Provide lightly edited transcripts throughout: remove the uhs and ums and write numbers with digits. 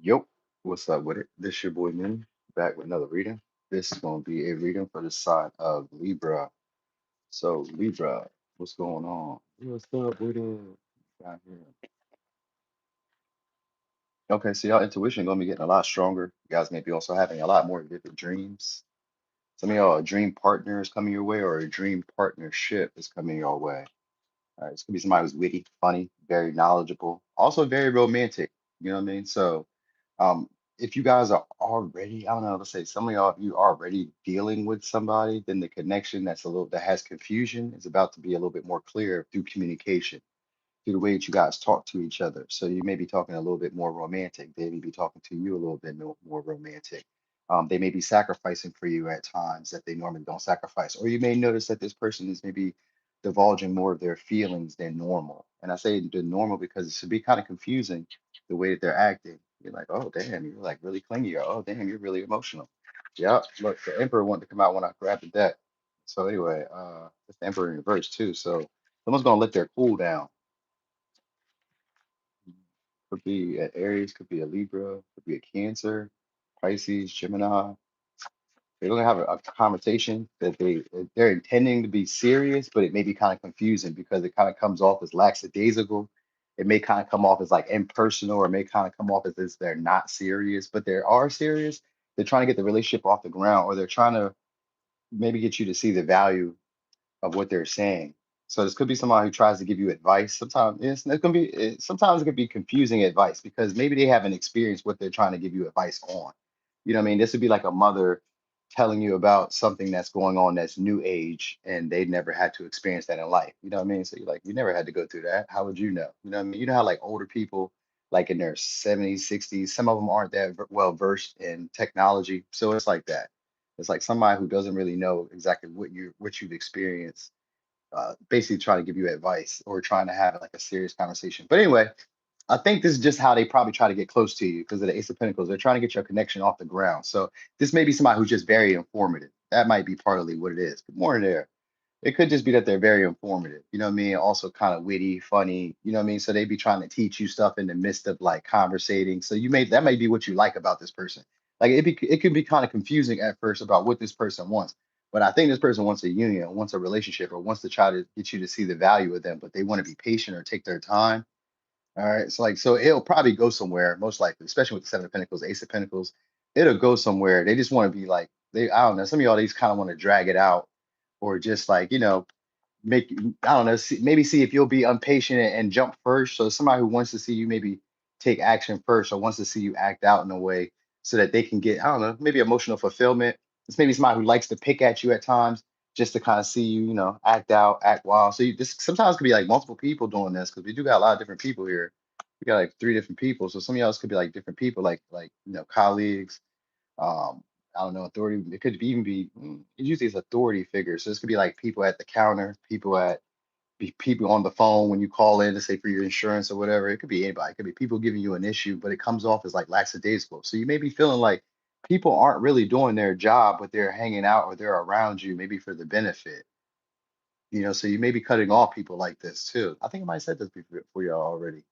Yo, what's up with it? This your boy Min, back with another reading. This is going to be a reading for the sign of Libra. So Libra, what's going on? What's up with it? Down here. Okay, so y'all intuition going to be getting a lot stronger. You guys may be also having a lot more vivid dreams. Some of y'all, a dream partner is coming your way, or a dream partnership is coming your way. All right, it's gonna be somebody who's witty, funny, very knowledgeable, also very romantic. You know what I mean? So, um, if you guys are already, I don't know, let's say some of y'all, if you are already dealing with somebody, then the connection that has confusion is about to be a little bit more clear through communication, through the way that you guys talk to each other. So you may be talking a little bit more romantic. They may be talking to you a little bit more romantic. They may be sacrificing for you at times that they normally don't sacrifice. Or you may notice that this person is maybe divulging more of their feelings than normal. And I say the normal because it should be kind of confusing the way that they're acting. You're like, oh, damn, you're like really clingy. Or, oh, damn, you're really emotional. Yeah, look, the Emperor wanted to come out when I grabbed the deck. So anyway, it's the Emperor in reverse too. So someone's gonna let their cool down. Could be an Aries, could be a Libra, could be a Cancer, Pisces, Gemini. They're gonna have a conversation that they're intending to be serious, but it may be kind of confusing because it kind of comes off as lackadaisical. It may kind of come off as like impersonal, or it may kind of come off as this they're not serious, but they are serious. They're trying to get the relationship off the ground, or they're trying to maybe get you to see the value of what they're saying. So this could be somebody who tries to give you advice. Sometimes sometimes it can be confusing advice because maybe they haven't experienced what they're trying to give you advice on. You know what I mean? This would be like a mother telling you about something that's going on that's new age and they never had to experience that in life. You know what I mean? So you're like, you never had to go through that. How would you know? You know what I mean? You know how like older people, like in their 70s, 60s, some of them aren't that well versed in technology. So it's like that. It's like somebody who doesn't really know exactly what you've experienced, basically trying to give you advice or trying to have like a serious conversation. But anyway, I think this is just how they probably try to get close to you because of the Ace of Pentacles. They're trying to get your connection off the ground. So this may be somebody who's just very informative. That might be partly what it is. But more in there. It could just be that they're very informative, you know what I mean? Also kind of witty, funny, you know what I mean? So they be trying to teach you stuff in the midst of like conversating. So that may be what you like about this person. Like it could be kind of confusing at first about what this person wants. But I think this person wants a union, wants a relationship, or wants to try to get you to see the value of them, but they want to be patient or take their time. All right. So it'll probably go somewhere, most likely, especially with the Seven of Pentacles, Ace of Pentacles. It'll go somewhere. They just want to be like, I don't know, some of y'all, they just kind of want to drag it out or just like, make I don't know, maybe see if you'll be impatient and jump first. So somebody who wants to see you maybe take action first or wants to see you act out in a way so that they can get, I don't know, maybe emotional fulfillment. It's maybe somebody who likes to pick at you at times just to kind of see you, act out, act wild. So this sometimes could be like multiple people doing this because we do got a lot of different people here. We got like three different people. So some of y'all could be like different people, like colleagues, um I don't know, authority. It could even be it usually it's authority figures. So this could be like people at the counter, people on the phone when you call in to say for your insurance or whatever. It could be anybody. It could be people giving you an issue, but it comes off as like lackadaisical. So you may be feeling like people aren't really doing their job, but they're hanging out or they're around you maybe for the benefit. So you may be cutting off people like this too. I think I might have said this before for y'all already.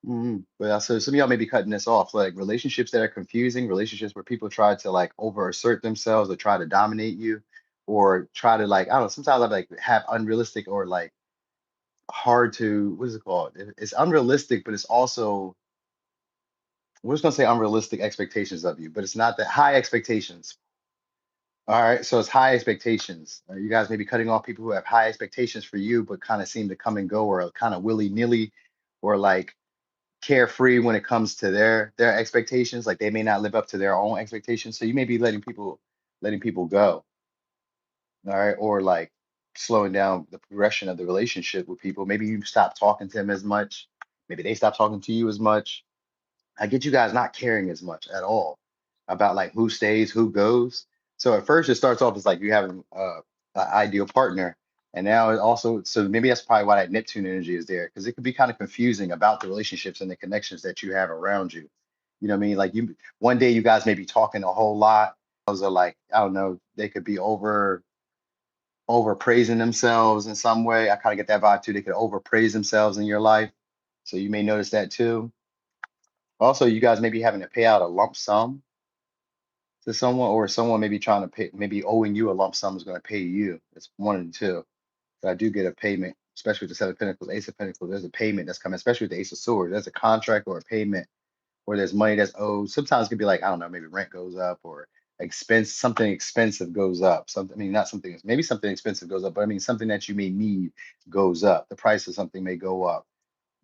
But so some of y'all may be cutting this off, like relationships that are confusing, relationships where people try to like over assert themselves or try to dominate you, or try to like, I don't know, sometimes I like have unrealistic or like hard to, what is it called? It's unrealistic, but it's also, we're just gonna say unrealistic expectations of you, but it's not that high expectations. All right, so it's high expectations. You guys may be cutting off people who have high expectations for you, but kind of seem to come and go or kind of willy-nilly, or like carefree when it comes to their expectations. Like they may not live up to their own expectations. So you may be letting people go. All right. Or like slowing down the progression of the relationship with people. Maybe you stop talking to them as much. Maybe they stop talking to you as much. I get you guys not caring as much at all about like who stays, who goes. So at first it starts off as like you having an ideal partner, and now it also, so maybe that's probably why that Neptune energy is there, because it could be kind of confusing about the relationships and the connections that you have around you. You know what I mean? Like you, one day you guys may be talking a whole lot. Those are like, I don't know, they could be over praising themselves in some way. I kind of get that vibe too. They could overpraise themselves in your life. So you may notice that too. Also, you guys may be having to pay out a lump sum to someone, or someone may be trying to pay, maybe owing you a lump sum is going to pay you. It's one of the two. But I do get a payment, especially with the Seven of Pentacles, Ace of Pentacles. There's a payment that's coming, especially with the Ace of Swords. There's a contract or a payment where there's money that's owed. Sometimes it could be like, I don't know, maybe rent goes up or something expensive goes up. Something, I mean, not something, maybe something expensive goes up, but I mean, something that you may need goes up. The price of something may go up,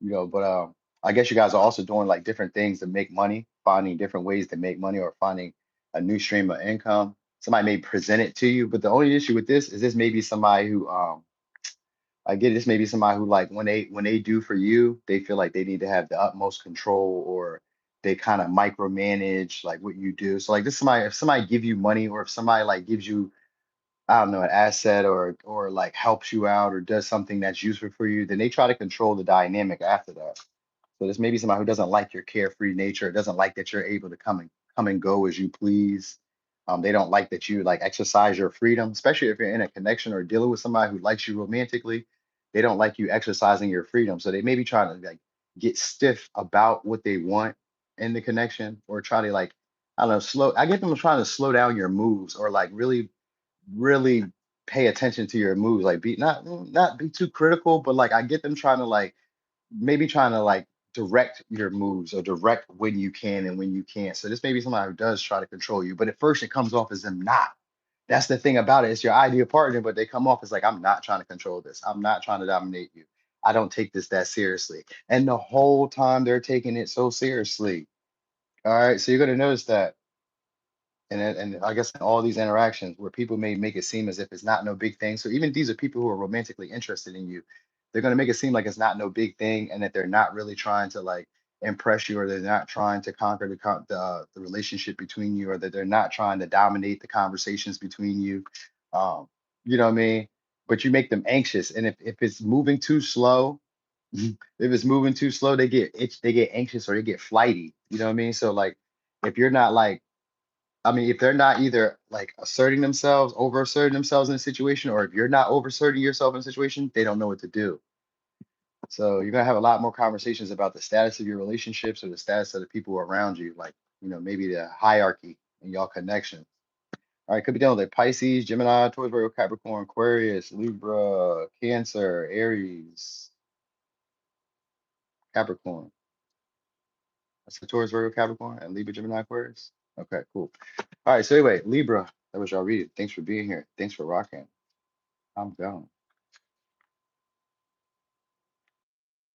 but I guess you guys are also doing like different things to make money, finding different ways to make money or finding a new stream of income. Somebody may present it to you, but the only issue with this is this may be somebody who I get this may be somebody who like when they do for you, they feel like they need to have the utmost control, or they kind of micromanage like what you do. So like this somebody, if somebody give you money, or if somebody like gives you, I don't know, an asset, or like helps you out or does something that's useful for you, then they try to control the dynamic after that. So this may be somebody who doesn't like your carefree nature, doesn't like that you're able to come and go as you please. They don't like that you like exercise your freedom, especially if you're in a connection or dealing with somebody who likes you romantically. They don't like you exercising your freedom. So they may be trying to like get stiff about what they want in the connection, or try to like, I don't know, I get them trying to slow down your moves, or like really pay attention to your moves. Like be not be too critical, but like I get them trying to like maybe trying to like direct your moves, or direct when you can and when you can't. So this may be somebody who does try to control you, but at first it comes off as them not. That's the thing about it. It's your ideal partner, but they come off as like, I'm not trying to control this. I'm not trying to dominate you. I don't take this that seriously. And the whole time they're taking it so seriously. All right. So you're going to notice that, and I guess in all these interactions where people may make it seem as if it's not no big thing. So even if these are people who are romantically interested in you, they're going to make it seem like it's not no big thing, and that they're not really trying to like impress you, or they're not trying to conquer the relationship between you, or that they're not trying to dominate the conversations between you. Um, you know what I mean? But you make them anxious, and if it's moving too slow, if it's moving too slow, they get anxious, or they get flighty. You know what I mean? So like if you're not like, I mean, if they're not either like over asserting themselves in a situation, or if you're not over asserting yourself in a situation, they don't know what to do. So you're gonna have a lot more conversations about the status of your relationships, or the status of the people around you, like, maybe the hierarchy in y'all connection. All right, could be dealing with like Pisces, Gemini, Taurus, Virgo, Capricorn, Aquarius, Libra, Cancer, Aries, Capricorn. That's the Taurus, Virgo, Capricorn, and Libra, Gemini, Aquarius. Okay, cool. All right, so anyway, Libra, that was y'all reading. Thanks for being here. Thanks for rocking. I'm gone.